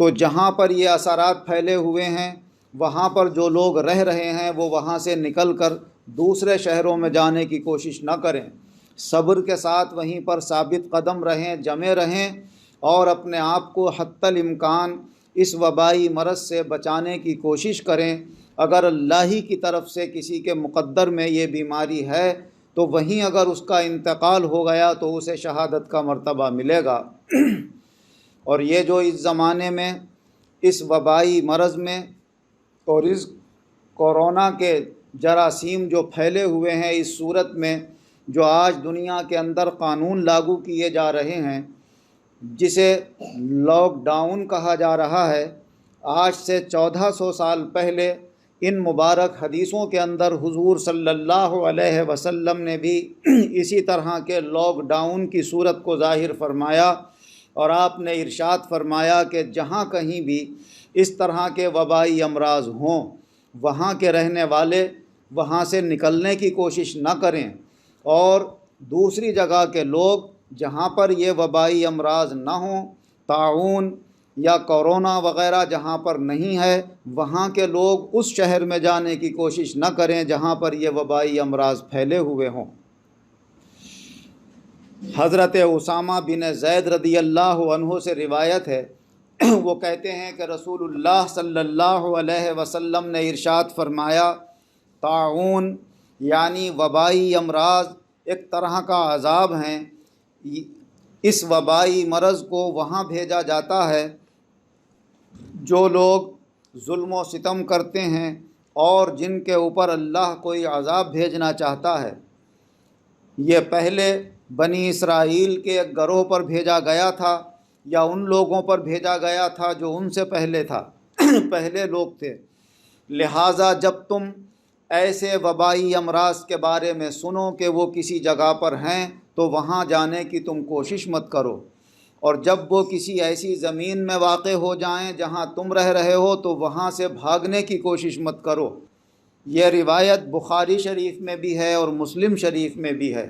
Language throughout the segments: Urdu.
تو جہاں پر یہ اثرات پھیلے ہوئے ہیں وہاں پر جو لوگ رہ رہے ہیں وہ وہاں سے نکل کر دوسرے شہروں میں جانے کی کوشش نہ کریں، صبر کے ساتھ وہیں پر ثابت قدم رہیں، جمے رہیں اور اپنے آپ کو حتی الامکان اس وبائی مرض سے بچانے کی کوشش کریں۔ اگر اللہ ہی کی طرف سے کسی کے مقدر میں یہ بیماری ہے تو وہیں اگر اس کا انتقال ہو گیا تو اسے شہادت کا مرتبہ ملے گا۔ اور یہ جو اس زمانے میں اس وبائی مرض میں اور اس کورونا کے جراثیم جو پھیلے ہوئے ہیں، اس صورت میں جو آج دنیا کے اندر قانون لاگو کیے جا رہے ہیں جسے لاک ڈاؤن کہا جا رہا ہے، آج سے 1400 سال پہلے ان مبارک حدیثوں کے اندر حضور صلی اللہ علیہ وسلم نے بھی اسی طرح کے لاک ڈاؤن کی صورت کو ظاہر فرمایا، اور آپ نے ارشاد فرمایا کہ جہاں کہیں بھی اس طرح کے وبائی امراض ہوں وہاں کے رہنے والے وہاں سے نکلنے کی کوشش نہ کریں، اور دوسری جگہ کے لوگ جہاں پر یہ وبائی امراض نہ ہوں، طاعون یا کورونا وغیرہ جہاں پر نہیں ہے، وہاں کے لوگ اس شہر میں جانے کی کوشش نہ کریں جہاں پر یہ وبائی امراض پھیلے ہوئے ہوں۔ حضرت اسامہ بن زید رضی اللہ عنہ سے روایت ہے، وہ کہتے ہیں کہ رسول اللہ صلی اللہ علیہ وسلم نے ارشاد فرمایا، طاعون یعنی وبائی امراض ایک طرح کا عذاب ہیں، اس وبائی مرض کو وہاں بھیجا جاتا ہے جو لوگ ظلم و ستم کرتے ہیں اور جن کے اوپر اللہ کوئی عذاب بھیجنا چاہتا ہے۔ یہ پہلے بنی اسرائیل کے ایک گروہ پر بھیجا گیا تھا یا ان لوگوں پر بھیجا گیا تھا جو ان سے پہلے تھا پہلے لوگ تھے، لہٰذا جب تم ایسے وبائی امراض کے بارے میں سنو کہ وہ کسی جگہ پر ہیں تو وہاں جانے کی تم کوشش مت کرو، اور جب وہ کسی ایسی زمین میں واقع ہو جائیں جہاں تم رہ رہے ہو تو وہاں سے بھاگنے کی کوشش مت کرو۔ یہ روایت بخاری شریف میں بھی ہے اور مسلم شریف میں بھی ہے۔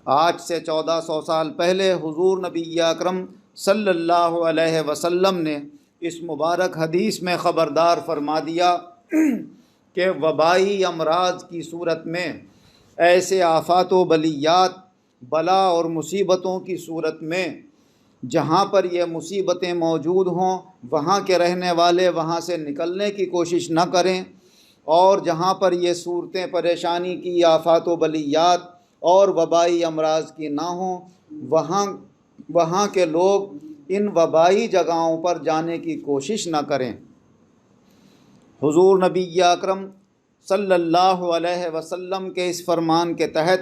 آج سے 1400 سال پہلے حضور نبی اکرم صلی اللہ علیہ وسلم نے اس مبارک حدیث میں خبردار فرما دیا کہ وبائی امراض کی صورت میں، ایسے آفات و بلیات، بلا اور مصیبتوں کی صورت میں جہاں پر یہ مصیبتیں موجود ہوں وہاں کے رہنے والے وہاں سے نکلنے کی کوشش نہ کریں، اور جہاں پر یہ صورتیں پریشانی کی، آفات و بلیات اور وبائی امراض کی نہ ہوں وہاں کے لوگ ان وبائی جگہوں پر جانے کی کوشش نہ کریں۔ حضور نبی اکرم صلی اللہ علیہ وسلم کے اس فرمان کے تحت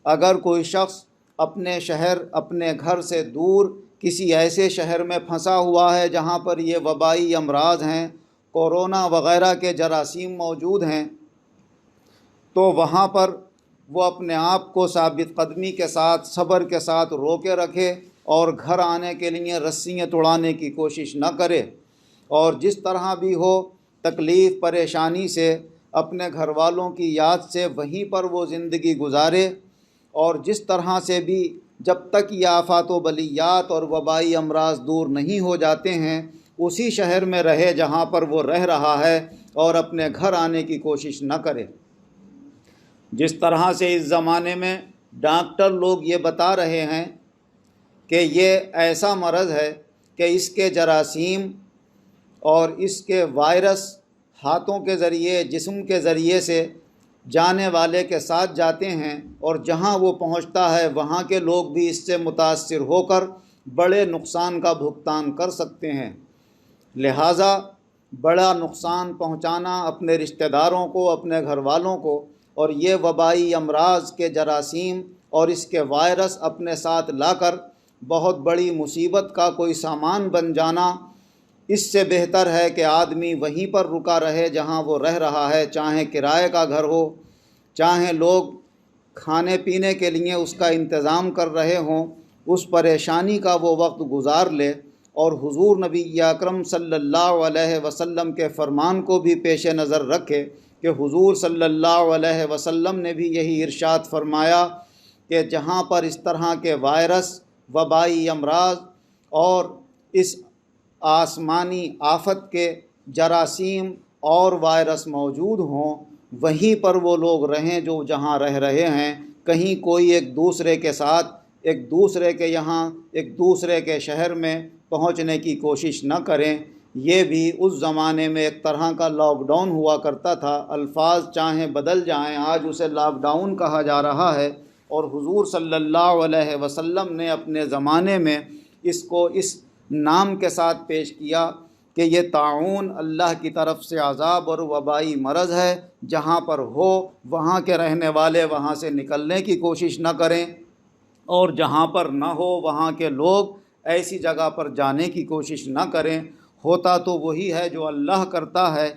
اگر کوئی شخص اپنے شہر، اپنے گھر سے دور کسی ایسے شہر میں پھنسا ہوا ہے جہاں پر یہ وبائی امراض ہیں، کورونا وغیرہ کے جراثیم موجود ہیں، تو وہاں پر وہ اپنے آپ کو ثابت قدمی کے ساتھ، صبر کے ساتھ روکے رکھے اور گھر آنے کے لیے رسیاں توڑانے کی کوشش نہ کرے، اور جس طرح بھی ہو تکلیف پریشانی سے اپنے گھر والوں کی یاد سے وہیں پر وہ زندگی گزارے، اور جس طرح سے بھی جب تک یہ آفات و بلیات اور وبائی امراض دور نہیں ہو جاتے ہیں اسی شہر میں رہے جہاں پر وہ رہ رہا ہے، اور اپنے گھر آنے کی کوشش نہ کرے۔ جس طرح سے اس زمانے میں ڈاکٹر لوگ یہ بتا رہے ہیں کہ یہ ایسا مرض ہے کہ اس کے جراثیم اور اس کے وائرس ہاتھوں کے ذریعے، جسم کے ذریعے سے جانے والے کے ساتھ جاتے ہیں، اور جہاں وہ پہنچتا ہے وہاں کے لوگ بھی اس سے متاثر ہو کر بڑے نقصان کا بھگتان کر سکتے ہیں، لہٰذا بڑا نقصان پہنچانا اپنے رشتہ داروں کو، اپنے گھر والوں کو، اور یہ وبائی امراض کے جراثیم اور اس کے وائرس اپنے ساتھ لا کر بہت بڑی مصیبت کا کوئی سامان بن جانا، اس سے بہتر ہے کہ آدمی وہیں پر رکا رہے جہاں وہ رہ رہا ہے، چاہے کرائے کا گھر ہو، چاہے لوگ کھانے پینے کے لیے اس کا انتظام کر رہے ہوں، اس پریشانی کا وہ وقت گزار لے، اور حضور نبی اکرم صلی اللہ علیہ وسلم کے فرمان کو بھی پیش نظر رکھے کہ حضور صلی اللہ علیہ وسلم نے بھی یہی ارشاد فرمایا کہ جہاں پر اس طرح کے وائرس، وبائی امراض اور اس آسمانی آفت کے جراثیم اور وائرس موجود ہوں، وہیں پر وہ لوگ رہیں جو جہاں رہ رہے ہیں۔ کہیں کوئی ایک دوسرے کے ساتھ، ایک دوسرے کے یہاں، ایک دوسرے کے شہر میں پہنچنے کی کوشش نہ کریں۔ یہ بھی اس زمانے میں ایک طرح کا لاک ڈاؤن ہوا کرتا تھا۔ الفاظ چاہیں بدل جائیں، آج اسے لاک ڈاؤن کہا جا رہا ہے، اور حضور صلی اللہ علیہ وسلم نے اپنے زمانے میں اس کو اس نام کے ساتھ پیش کیا کہ یہ طاعون اللہ کی طرف سے عذاب اور وبائی مرض ہے۔ جہاں پر ہو وہاں کے رہنے والے وہاں سے نکلنے کی کوشش نہ کریں، اور جہاں پر نہ ہو وہاں کے لوگ ایسی جگہ پر جانے کی کوشش نہ کریں۔ ہوتا تو وہی ہے جو اللہ کرتا ہے،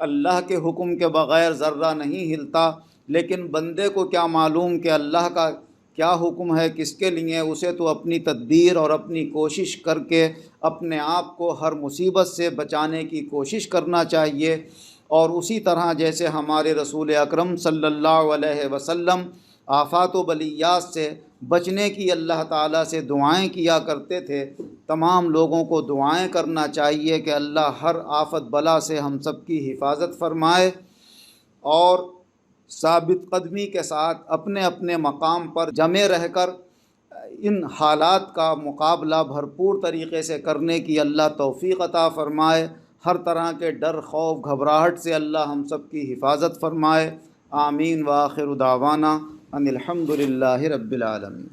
اللہ کے حکم کے بغیر ذرہ نہیں ہلتا، لیکن بندے کو کیا معلوم کہ اللہ کا کیا حکم ہے کس کے لیے۔ اسے تو اپنی تدبیر اور اپنی کوشش کر کے اپنے آپ کو ہر مصیبت سے بچانے کی کوشش کرنا چاہیے، اور اسی طرح جیسے ہمارے رسول اکرم صلی اللہ علیہ وسلم آفات و بلیات سے بچنے کی اللہ تعالیٰ سے دعائیں کیا کرتے تھے، تمام لوگوں کو دعائیں کرنا چاہیے کہ اللہ ہر آفت بلا سے ہم سب کی حفاظت فرمائے، اور ثابت قدمی کے ساتھ اپنے اپنے مقام پر جمع رہ کر ان حالات کا مقابلہ بھرپور طریقے سے کرنے کی اللہ توفیق عطا فرمائے۔ ہر طرح کے ڈر، خوف، گھبراہٹ سے اللہ ہم سب کی حفاظت فرمائے۔ آمین۔ وآخر دعوانا ان الحمد للہ رب العالمین۔